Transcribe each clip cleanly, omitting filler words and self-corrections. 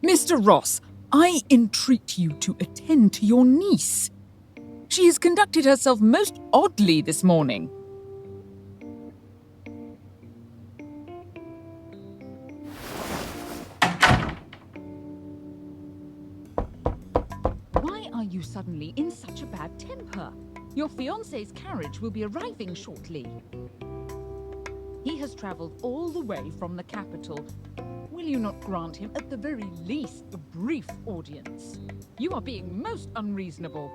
Mr. Ross, I entreat you to attend to your niece. She has conducted herself most oddly this morning. Why are you suddenly in such a bad temper? Your fiancé's carriage will be arriving shortly. He has travelled all the way from the capital. Will you not grant him, at the very least, a brief audience? You are being most unreasonable.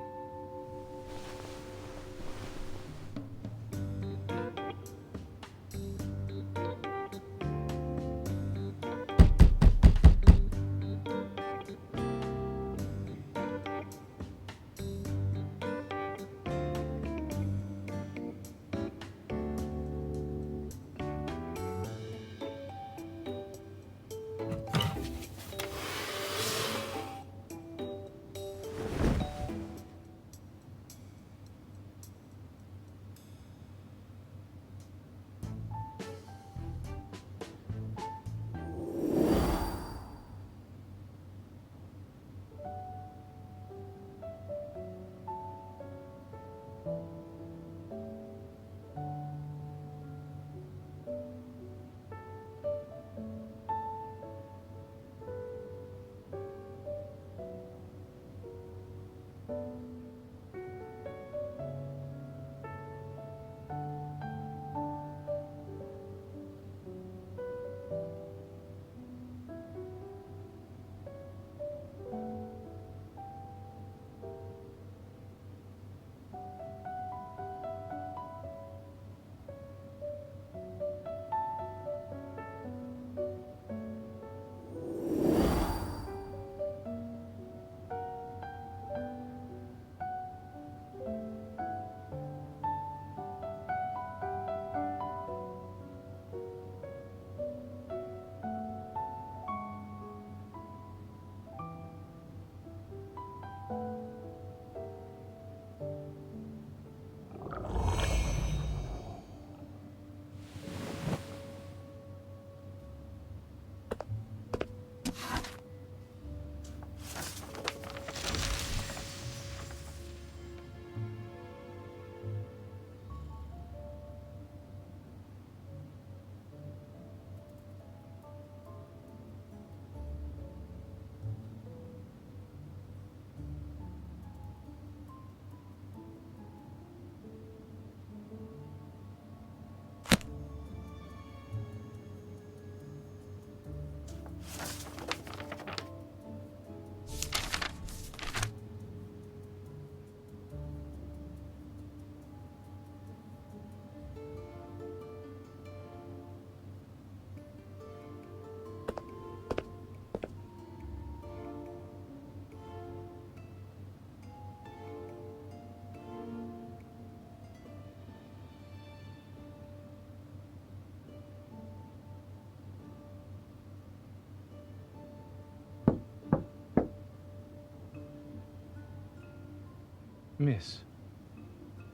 Miss,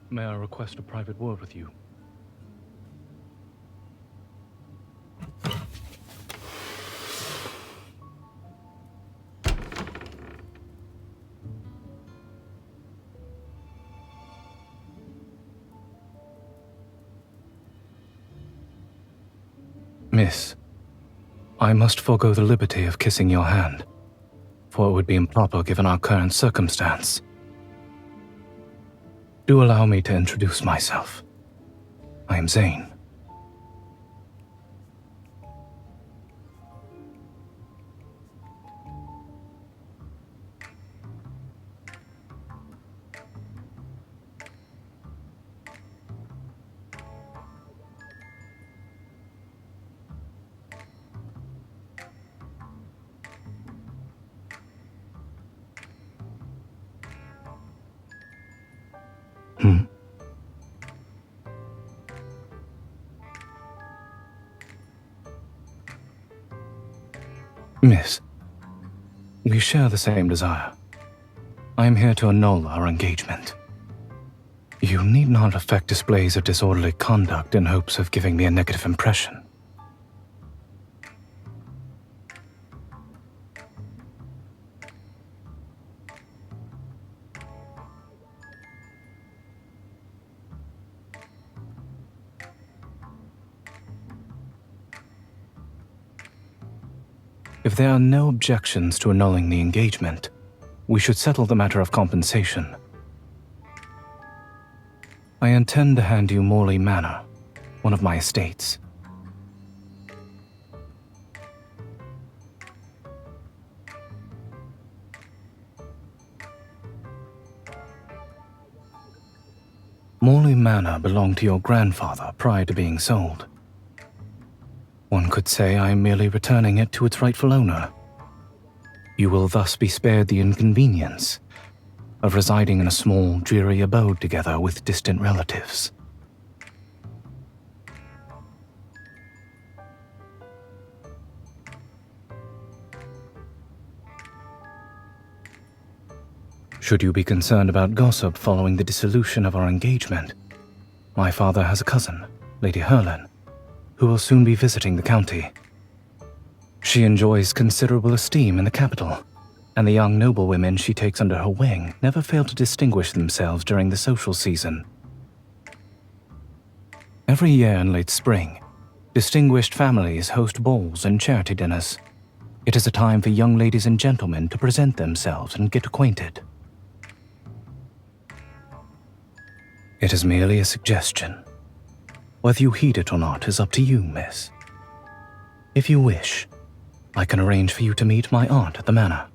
may I request a private word with you? Miss, I must forego the liberty of kissing your hand, for it would be improper given our current circumstance. Do allow me to introduce myself. I am Zayne. Miss, we share the same desire. I am here to annul our engagement. You need not affect displays of disorderly conduct in hopes of giving me a negative impression. If there are no objections to annulling the engagement, we should settle the matter of compensation. I intend to hand you Morley Manor, one of my estates. Morley Manor belonged to your grandfather prior to being sold. One could say I am merely returning it to its rightful owner. You will thus be spared the inconvenience of residing in a small, dreary abode together with distant relatives. Should you be concerned about gossip following the dissolution of our engagement, my father has a cousin, Lady Herlin, who will soon be visiting the county. She enjoys considerable esteem in the capital, and the young noblewomen she takes under her wing never fail to distinguish themselves during the social season. Every year in late spring, distinguished families host balls and charity dinners. It is a time for young ladies and gentlemen to present themselves and get acquainted. It is merely a suggestion. Whether you heed it or not is up to you, miss. If you wish, I can arrange for you to meet my aunt at the manor.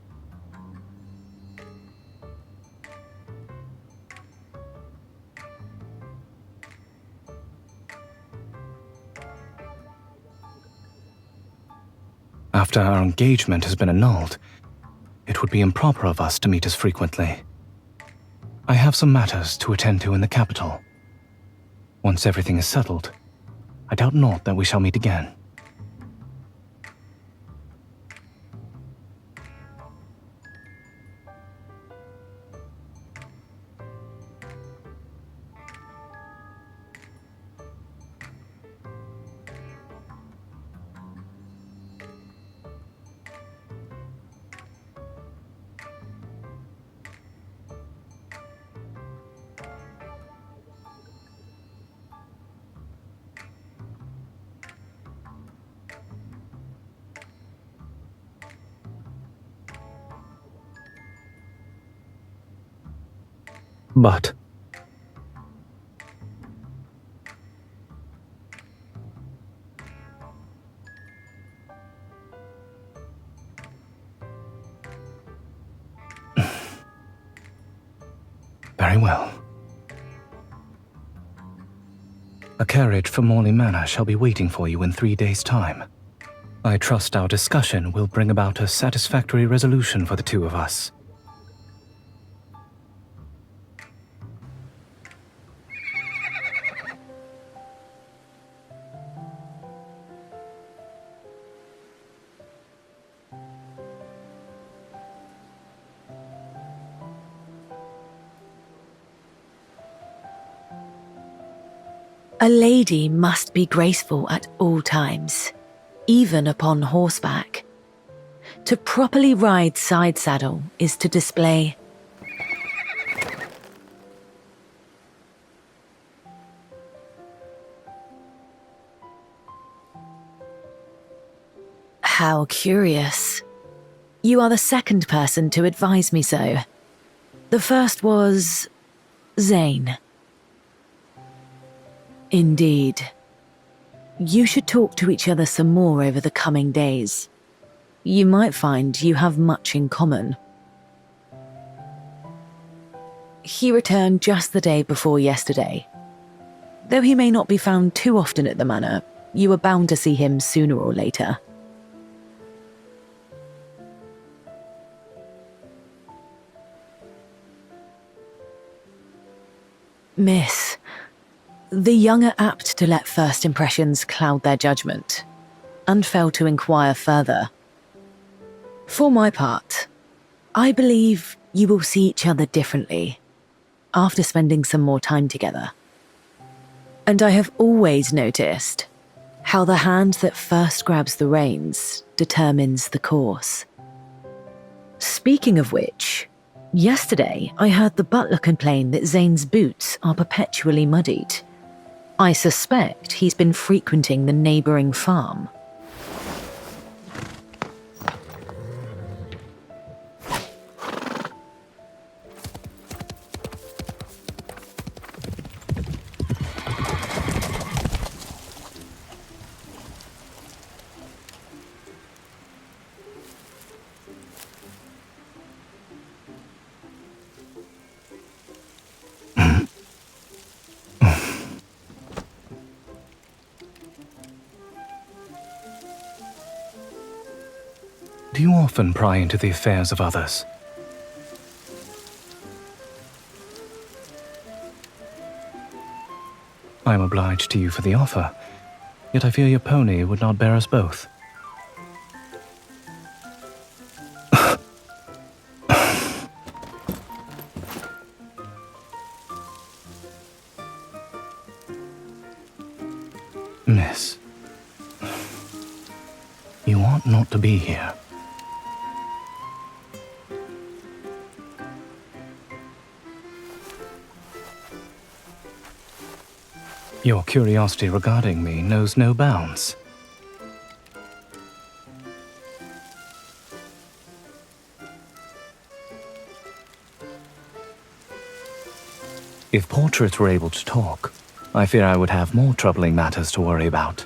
After our engagement has been annulled, it would be improper of us to meet as frequently. I have some matters to attend to in the capital. Once everything is settled, I doubt not that we shall meet again. But very well. A carriage for Morley Manor shall be waiting for you in 3 days' time. I trust our discussion will bring about a satisfactory resolution for the two of us. A lady must be graceful at all times, even upon horseback. To properly ride side saddle is to display How curious. You are the second person to advise me so. The first was Zayne. Indeed. You should talk to each other some more over the coming days. You might find you have much in common. He returned just the day before yesterday. Though he may not be found too often at the manor, you are bound to see him sooner or later. Miss, the young are apt to let first impressions cloud their judgment, and fail to inquire further. For my part, I believe you will see each other differently after spending some more time together. And I have always noticed how the hand that first grabs the reins determines the course. Speaking of which, yesterday I heard the butler complain that Zayne's boots are perpetually muddied. I suspect he's been frequenting the neighbouring farm. Do you often pry into the affairs of others? I am obliged to you for the offer, yet I fear your pony would not bear us both. Miss, you ought not to be here. Your curiosity regarding me knows no bounds. If portraits were able to talk, I fear I would have more troubling matters to worry about.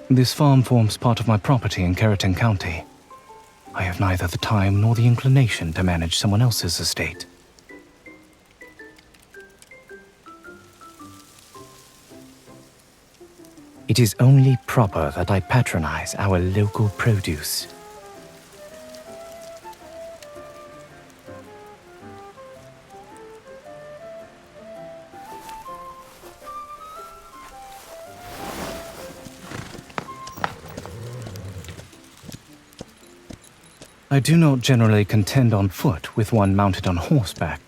This farm forms part of my property in Keratin County. I have neither the time nor the inclination to manage someone else's estate. It is only proper that I patronize our local produce. I do not generally contend on foot with one mounted on horseback.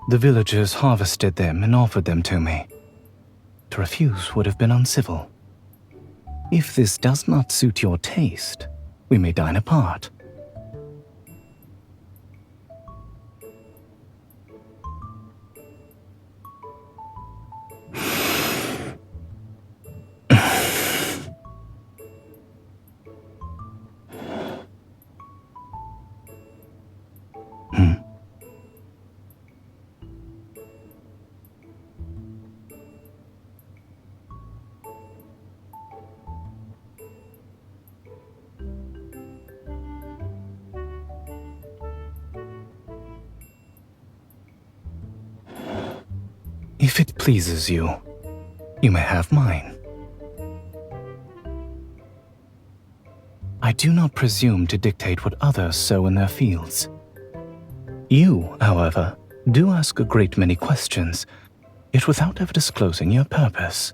The villagers harvested them and offered them to me. To refuse would have been uncivil. If this does not suit your taste, we may dine apart. If it pleases you, you may have mine. I do not presume to dictate what others sow in their fields. You, however, do ask a great many questions, yet without ever disclosing your purpose.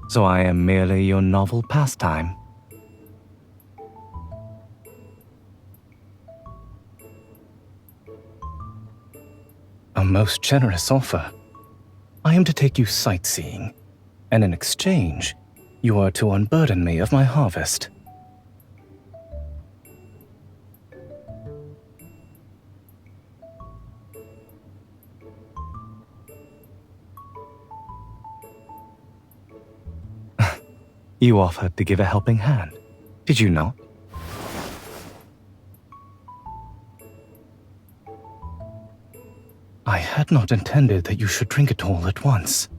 So I am merely your novel pastime. A most generous offer. I am to take you sightseeing, and in exchange, you are to unburden me of my harvest. You offered to give a helping hand, did you not? I had not intended that you should drink it all at once.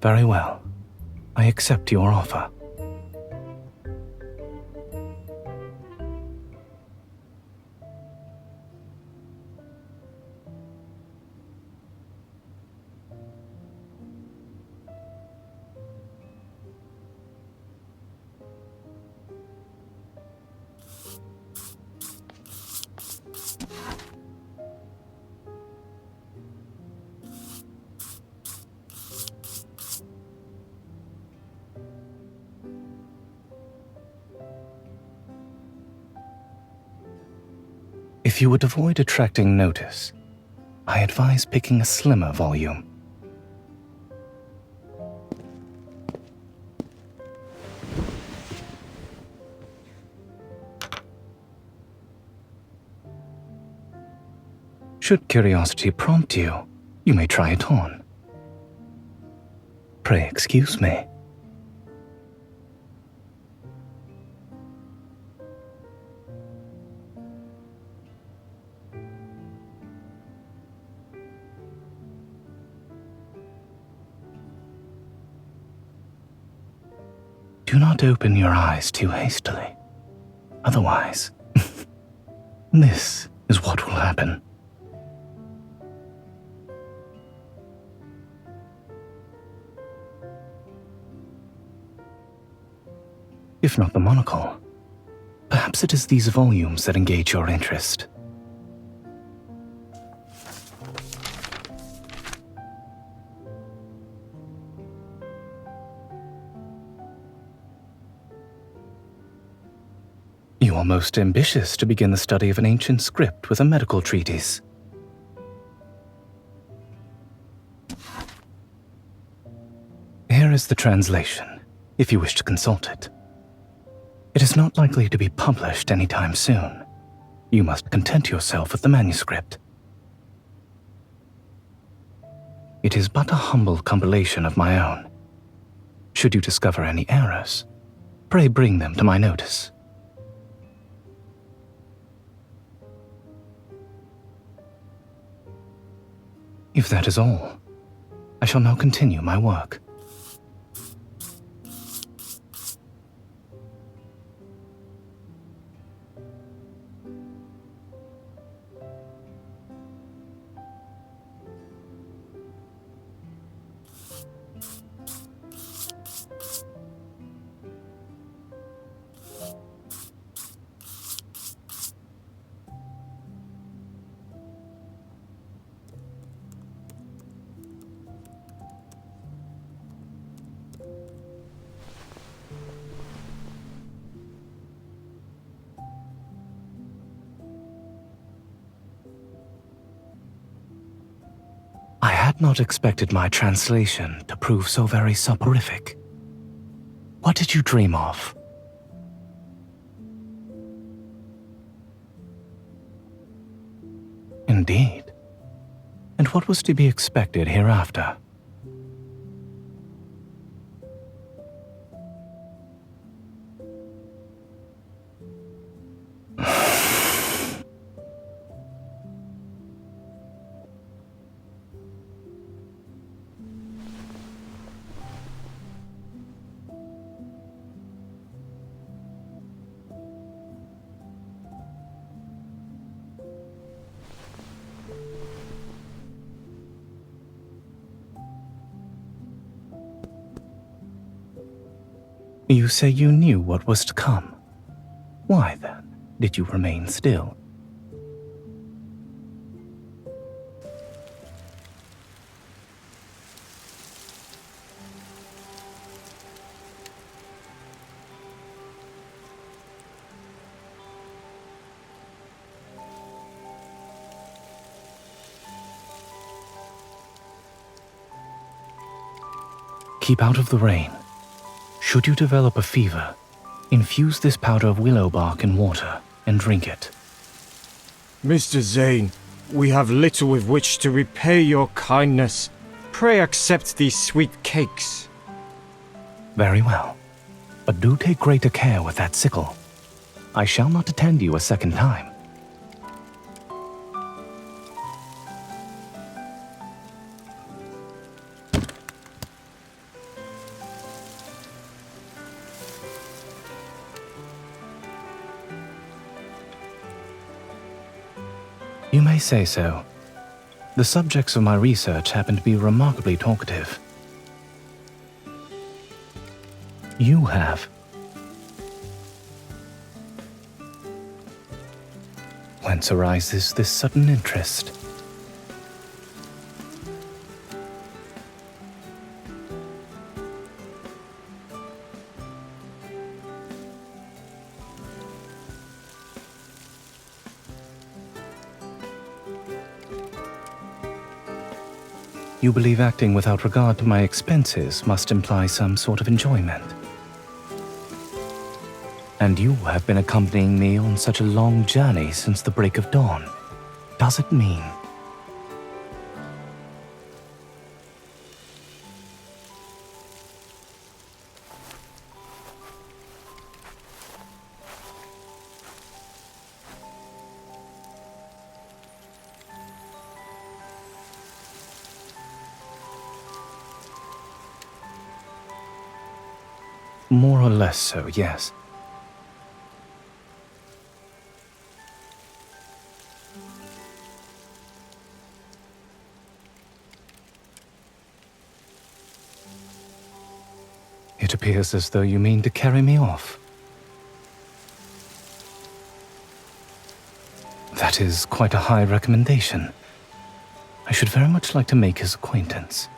Very well. I accept your offer. If you would avoid attracting notice, I advise picking a slimmer volume. Should curiosity prompt you, you may try it on. Pray excuse me. Do not open your eyes too hastily. Otherwise, this is what will happen. If not the monocle, perhaps it is these volumes that engage your interest. You are most ambitious to begin the study of an ancient script with a medical treatise. Here is the translation, if you wish to consult it. It is not likely to be published anytime soon. You must content yourself with the manuscript. It is but a humble compilation of my own. Should you discover any errors, pray bring them to my notice. If that is all, I shall now continue my work. I had not expected my translation to prove so very soporific. What did you dream of? Indeed. And what was to be expected hereafter? You say you knew what was to come. Why, then, did you remain still? Keep out of the rain. Should you develop a fever, infuse this powder of willow bark in water and drink it. Mr. Zayne, we have little with which to repay your kindness. Pray accept these sweet cakes. Very well, but do take greater care with that sickle. I shall not attend you a second time. You may say so. The subjects of my research happen to be remarkably talkative. You have. Whence arises this sudden interest? You believe acting without regard to my expenses must imply some sort of enjoyment. And you have been accompanying me on such a long journey since the break of dawn. Does it mean? More or less so, yes. It appears as though you mean to carry me off. That is quite a high recommendation. I should very much like to make his acquaintance.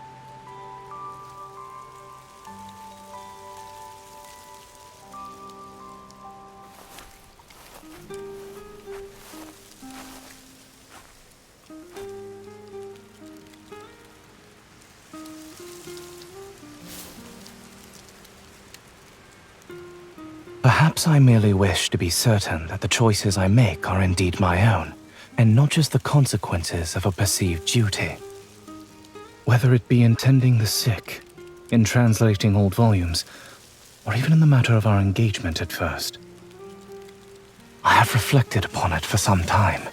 Perhaps I merely wish to be certain that the choices I make are indeed my own, and not just the consequences of a perceived duty. Whether it be in tending the sick, in translating old volumes, or even in the matter of our engagement at first. I have reflected upon it for some time,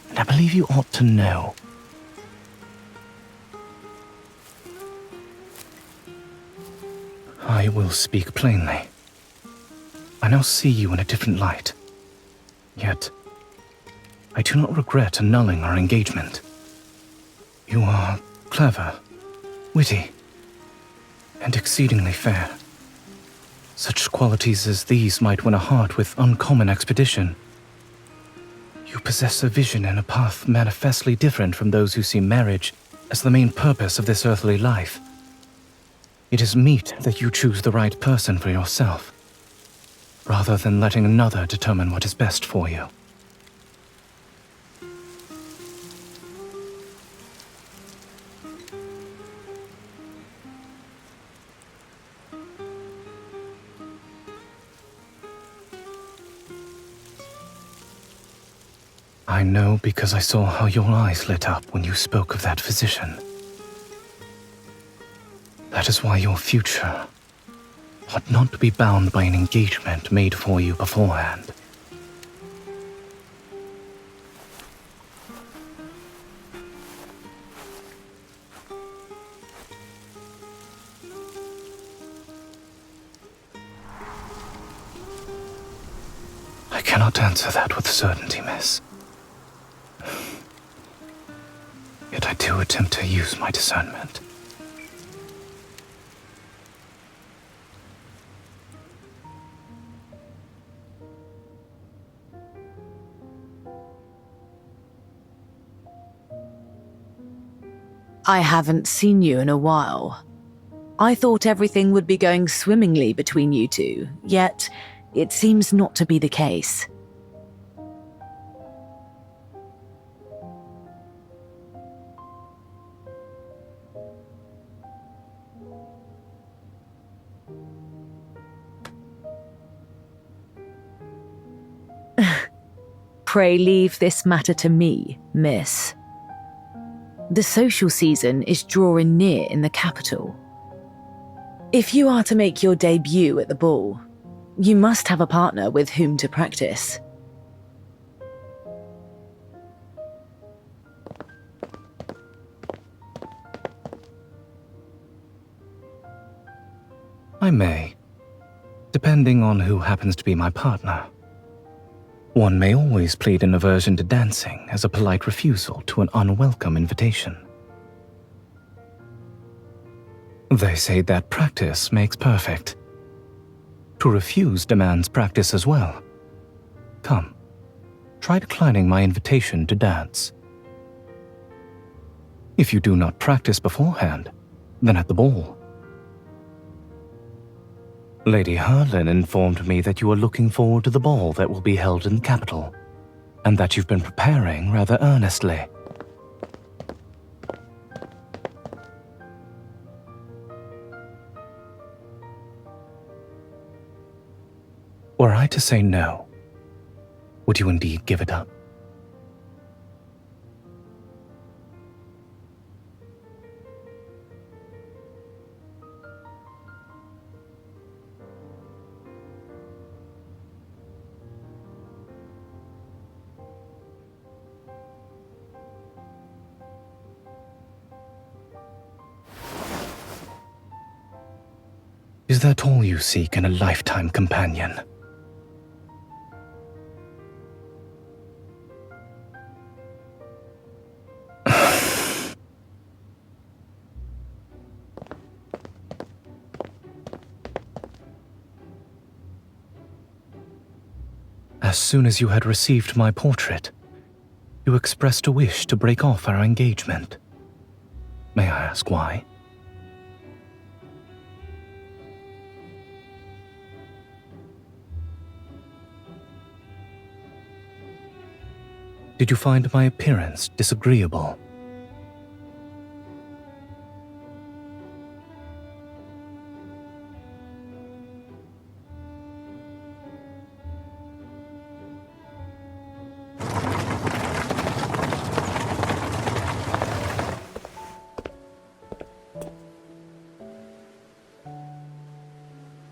and I believe you ought to know. I will speak plainly. I now see you in a different light. Yet, I do not regret annulling our engagement. You are clever, witty, and exceedingly fair. Such qualities as these might win a heart with uncommon expedition. You possess a vision and a path manifestly different from those who see marriage as the main purpose of this earthly life. It is meet that you choose the right person for yourself, rather than letting another determine what is best for you. I know because I saw how your eyes lit up when you spoke of that physician. That is why your future ought not to be bound by an engagement made for you beforehand. I cannot answer that with certainty, miss. Yet I do attempt to use my discernment. I haven't seen you in a while. I thought everything would be going swimmingly between you two, yet it seems not to be the case. Pray leave this matter to me, miss. The social season is drawing near in the capital. If you are to make your debut at the ball, you must have a partner with whom to practice. I may, depending on who happens to be my partner. One may always plead an aversion to dancing as a polite refusal to an unwelcome invitation. They say that practice makes perfect. To refuse demands practice as well. Come, try declining my invitation to dance. If you do not practice beforehand, then at the ball. Lady Harlan informed me that you are looking forward to the ball that will be held in the capital, and that you've been preparing rather earnestly. Were I to say no, would you indeed give it up? Is that all you seek in a lifetime companion? As soon as you had received my portrait, you expressed a wish to break off our engagement. May I ask why? Did you find my appearance disagreeable?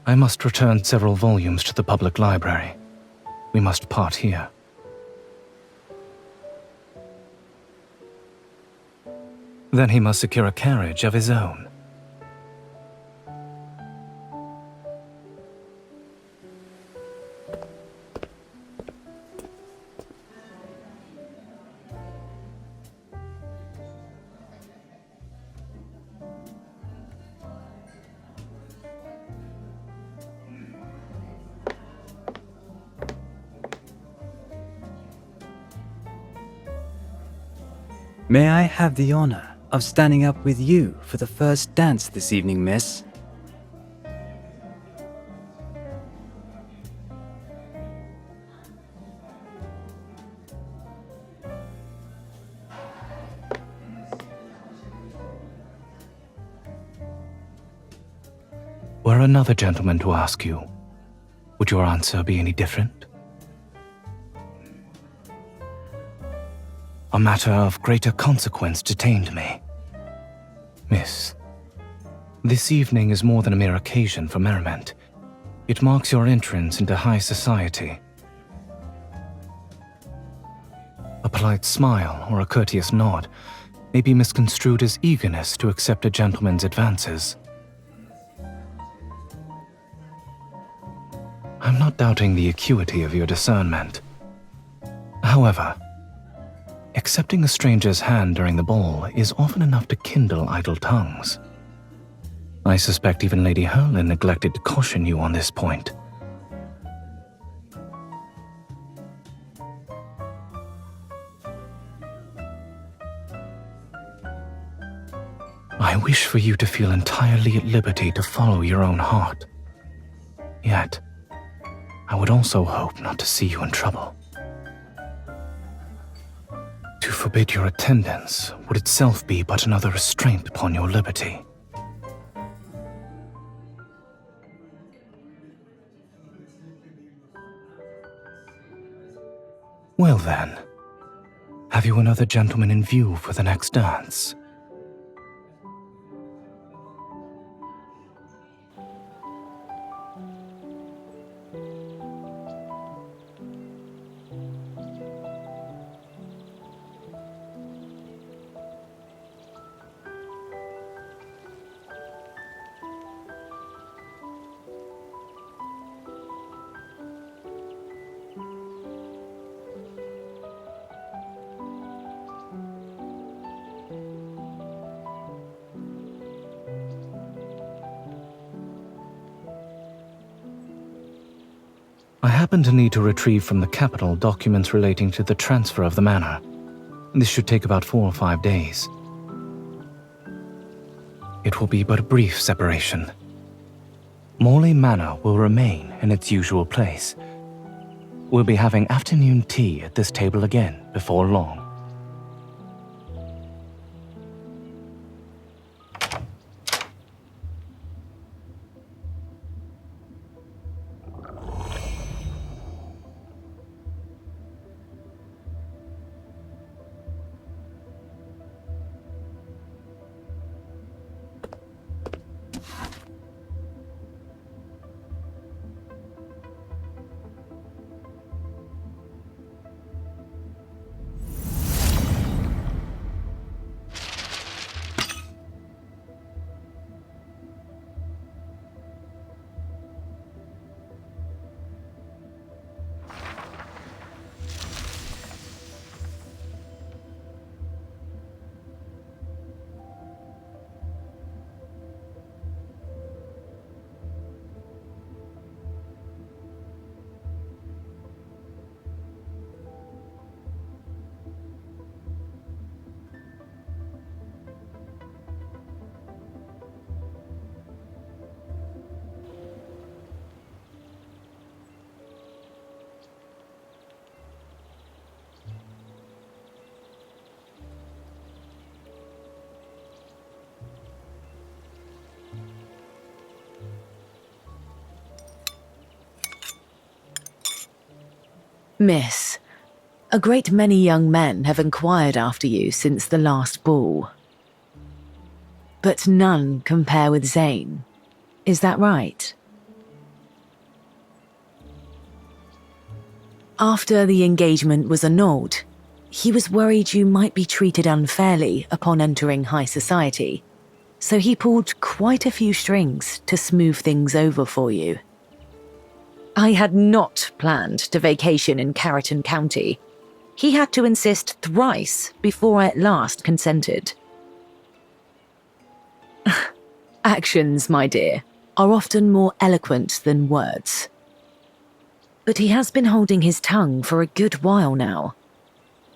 I must return several volumes to the public library. We must part here. Then he must secure a carriage of his own. May I have the honor of standing up with you for the first dance this evening, miss? Were another gentleman to ask you, would your answer be any different? A matter of greater consequence detained me. Miss, this evening is more than a mere occasion for merriment. It marks your entrance into high society. A polite smile or a courteous nod may be misconstrued as eagerness to accept a gentleman's advances. I'm not doubting the acuity of your discernment. However, accepting a stranger's hand during the ball is often enough to kindle idle tongues. I suspect even Lady Herlin neglected to caution you on this point. I wish for you to feel entirely at liberty to follow your own heart. Yet, I would also hope not to see you in trouble. To forbid your attendance would itself be but another restraint upon your liberty. Well then, have you another gentleman in view for the next dance? I happen to need to retrieve from the capital documents relating to the transfer of the manor. This should take about 4 or 5 days. It will be but a brief separation. Morley Manor will remain in its usual place. We'll be having afternoon tea at this table again before long. Miss, a great many young men have inquired after you since the last ball. But none compare with Zayne. Is that right? After the engagement was annulled, he was worried you might be treated unfairly upon entering high society, so he pulled quite a few strings to smooth things over for you. I had not planned to vacation in Carrollton County. He had to insist thrice before I at last consented. Actions, my dear, are often more eloquent than words. But he has been holding his tongue for a good while now.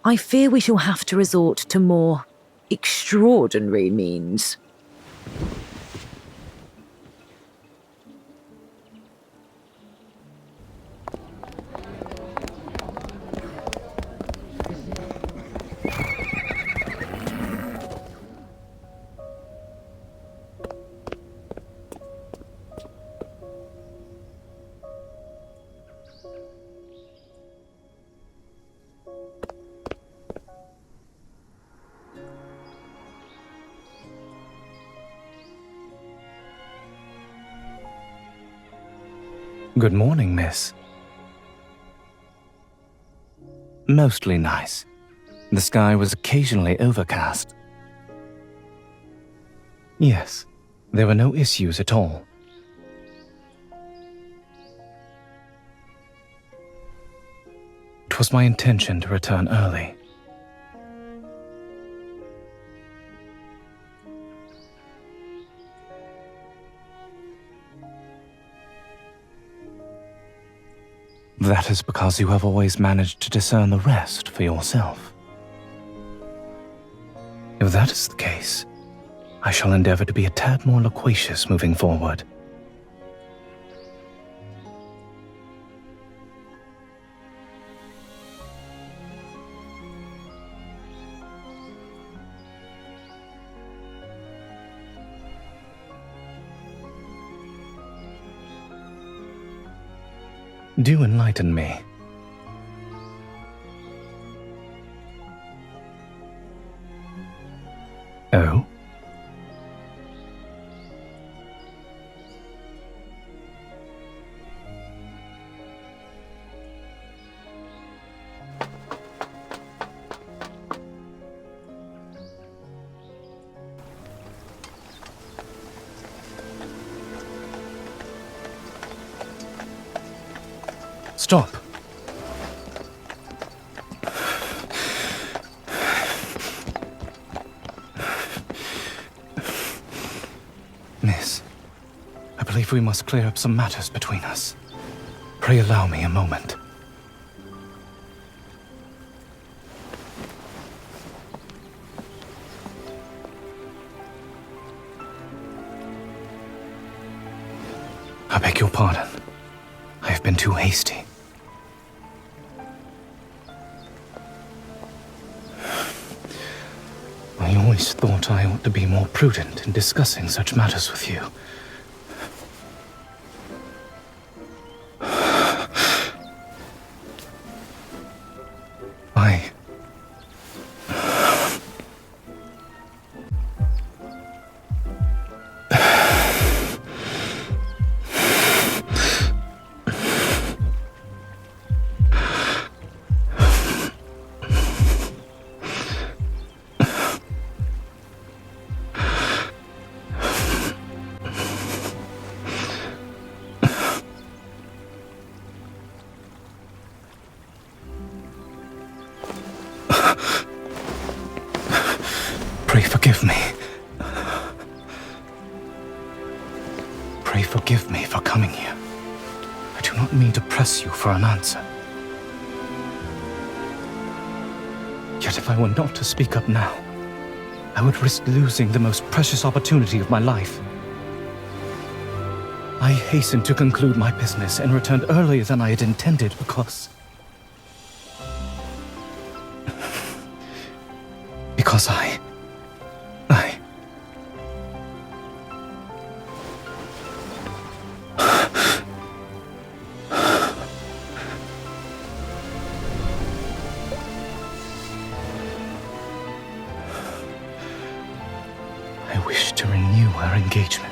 I fear we shall have to resort to more extraordinary means. Good morning, miss. Mostly nice. The sky was occasionally overcast. Yes, there were no issues at all. It was my intention to return early. That is because you have always managed to discern the rest for yourself. If that is the case, I shall endeavor to be a tad more loquacious moving forward. Do enlighten me. Oh? Stop. Miss, I believe we must clear up some matters between us. Pray allow me a moment. I beg your pardon. I have been too hasty. I always thought I ought to be more prudent in discussing such matters with you. I... Pray forgive me. Pray forgive me for coming here. I do not mean to press you for an answer. Yet if I were not to speak up now, I would risk losing the most precious opportunity of my life. I hastened to conclude my business and returned earlier than I had intended because I... wish to renew our engagement.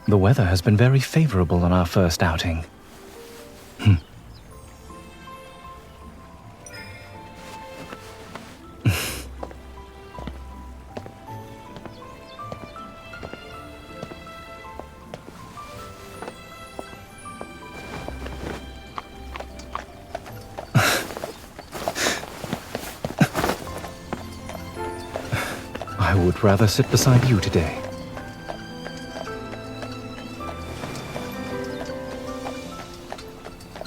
The weather has been very favorable on our first outing. I would rather sit beside you today.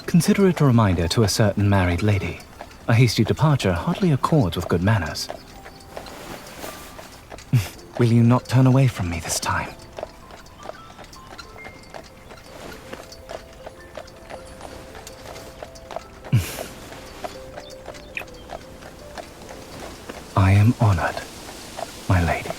Consider it a reminder to a certain married lady. A hasty departure hardly accords with good manners. Will you not turn away from me this time? I am honored, my lady.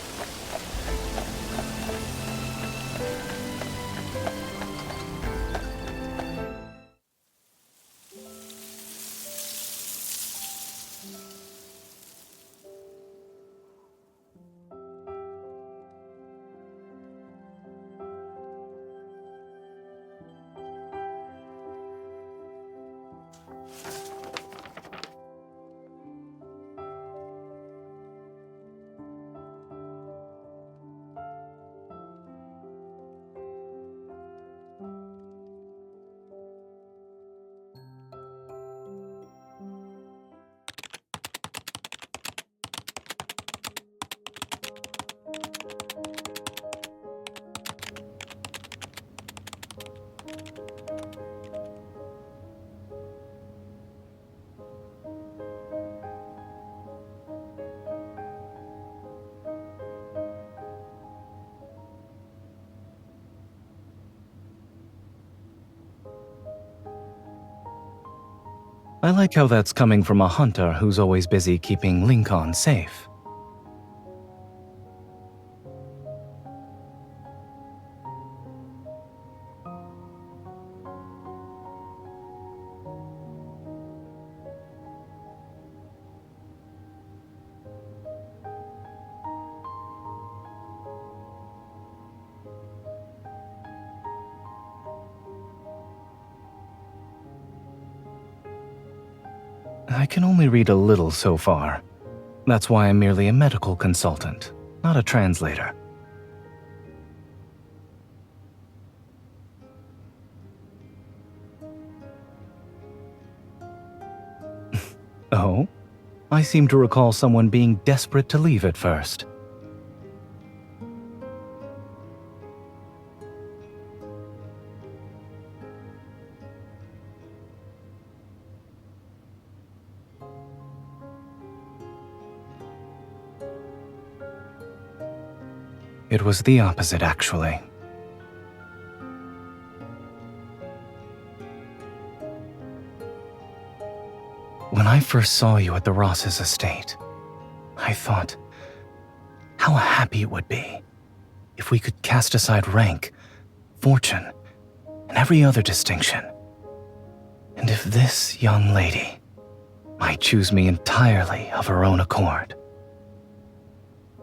I like how that's coming from a hunter who's always busy keeping Lincoln safe. I can only read a little so far. That's why I'm merely a medical consultant, not a translator. Oh? I seem to recall someone being desperate to leave at first. It was the opposite, actually. When I first saw you at the Ross's estate, I thought how happy it would be if we could cast aside rank, fortune, and every other distinction. And if this young lady might choose me entirely of her own accord.